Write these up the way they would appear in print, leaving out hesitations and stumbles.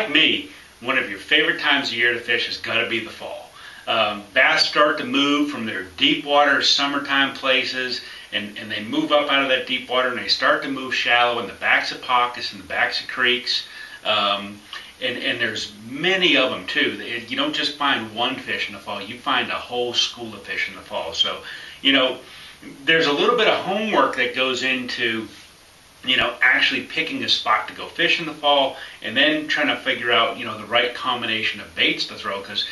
like me, one of your favorite times of year to fish has got to be the fall. Bass start to move from their deep water summertime places, and they move up out of that deep water, and they start to move shallow in the backs of pockets and the backs of creeks. And there's many of them too. You don't just find one fish in the fall, you find a whole school of fish in the fall. So, there's a little bit of homework that goes into actually picking a spot to go fish in the fall, and then trying to figure out, the right combination of baits to throw, because,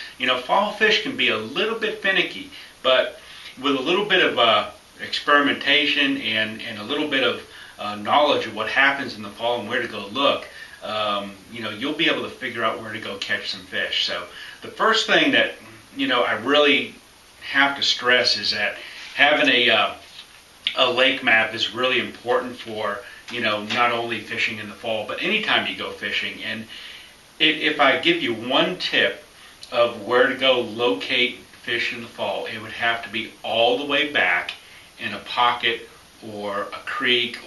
fall fish can be a little bit finicky, but with a little bit of experimentation and a little bit of knowledge of what happens in the fall and where to go look, you'll be able to figure out where to go catch some fish. So the first thing that, I really have to stress is that having a lake map is really important for, not only fishing in the fall, but anytime you go fishing. And if I give you one tip of where to go locate fish in the fall, it would have to be all the way back in a pocket or a creek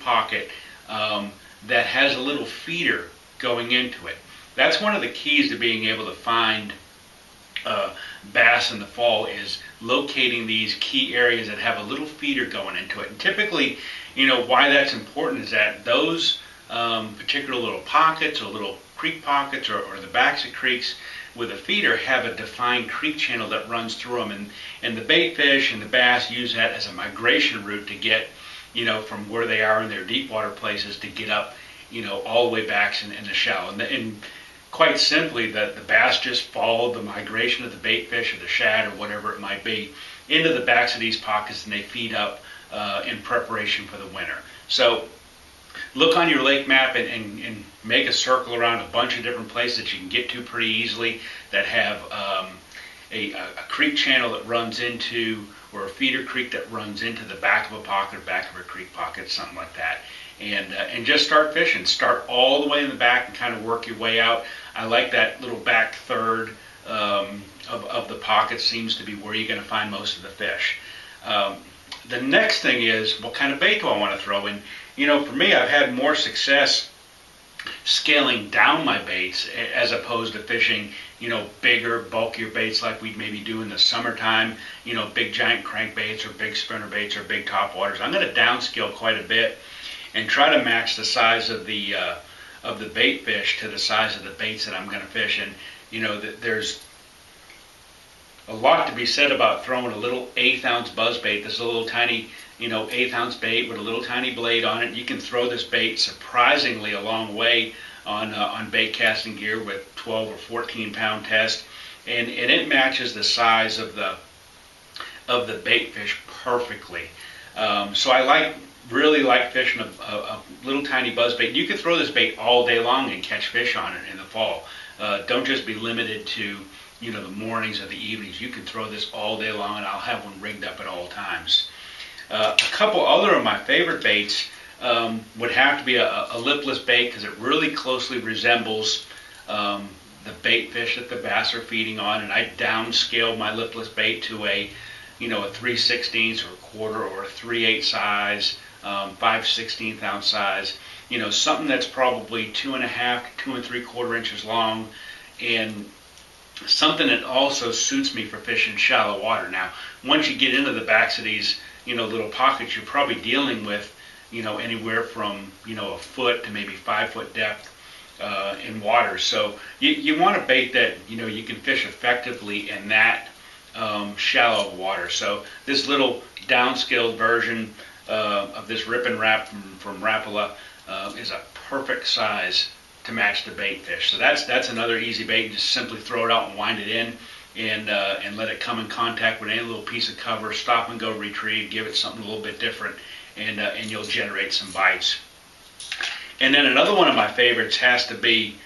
pocket that has a little feeder going into it. That's one of the keys to being able to find bass in the fall, is locating these key areas that have a little feeder going into it. And typically, why that's important is that those particular little pockets or little creek pockets or the backs of creeks with a feeder have a defined creek channel that runs through them. And the bait fish and the bass use that as a migration route to get, from where they are in their deep water places to get up, all the way back in the shallow. And quite simply, the bass just follow the migration of the bait fish or the shad or whatever it might be into the backs of these pockets, and they feed up in preparation for the winter. So look on your lake map and make a circle around a bunch of different places that you can get to pretty easily that have a creek channel that runs into, or a feeder creek that runs into the back of a pocket or back of a creek pocket, something like that. And just start fishing. Start all the way in the back and kind of work your way out. I like that little back third of the pocket seems to be where you're going to find most of the fish. The next thing is, what kind of bait do I want to throw? And for me, I've had more success scaling down my baits as opposed to fishing, bigger, bulkier baits like we'd maybe do in the summertime, big giant crankbaits or big spinner baits or big topwaters. I'm going to downscale quite a bit and try to match the size of the bait fish to the size of the baits that I'm going to fish. And there's a lot to be said about throwing a little 1/8 ounce buzz bait. This is a little tiny, 1/8 ounce bait with a little tiny blade on it. You can throw this bait surprisingly a long way on bait casting gear with 12 or 14 pound test, and it matches the size of the bait fish perfectly. So I really like fishing a little tiny buzz bait. You can throw this bait all day long and catch fish on it in the fall. Don't just be limited to the mornings or the evenings. You can throw this all day long, and I'll have one rigged up at all times. A couple other of my favorite baits would have to be a lipless bait, because it really closely resembles the bait fish that the bass are feeding on. And I downscale my lipless bait to a 3/16 or a quarter or a 3/8 size, 5/16 ounce size. Something that's probably 2.5 to 2 3/4 inches long, and something that also suits me for fishing shallow water. Now, once you get into the backs of these, little pockets, you're probably dealing with, anywhere from, a foot to maybe 5 foot depth in water. So you want a bait that, you can fish effectively in that shallow water. So this little downscaled version of this Rip and Wrap from Rapala is a perfect size to match the bait fish. So that's another easy bait. Just simply throw it out and wind it in, and let it come in contact with any little piece of cover. Stop and go retrieve. Give it something a little bit different, and you'll generate some bites. And then another one of my favorites has to be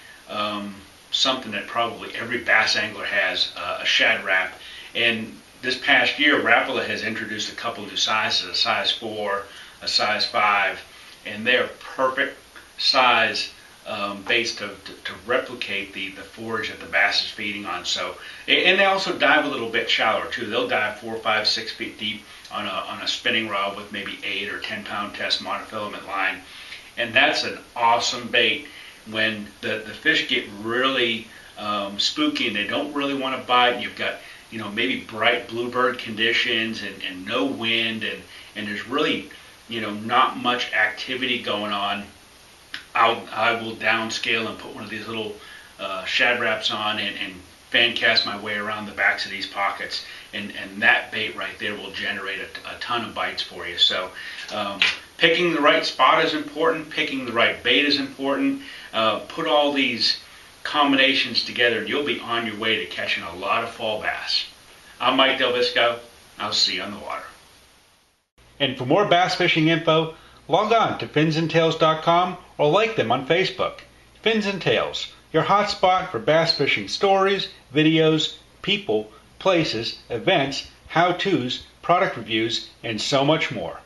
something that probably every bass angler has, a shad wrap. And this past year, Rapala has introduced a couple new sizes, a size 4, a size 5, and they're perfect size baits to replicate the forage that the bass is feeding on. So, and they also dive a little bit shallower too. They'll dive 4, 5, 6 feet deep on a spinning rod with maybe 8 or 10 pound test monofilament line, and that's an awesome bait when the fish get really spooky and they don't really want to bite. You've got, maybe bright bluebird conditions and no wind, and there's really, not much activity going on. I will downscale and put one of these little shad wraps on and fan cast my way around the backs of these pockets, and that bait right there will generate a ton of bites for you. So picking the right spot is important, picking the right bait is important. Put all these combinations together and you'll be on your way to catching a lot of fall bass. I'm Mike DelVisco. I'll see you on the water. And for more bass fishing info, log on to FINS'nTALES.com or like them on Facebook. Fins and Tales, your hotspot for bass fishing stories, videos, people, places, events, how-tos, product reviews, and so much more.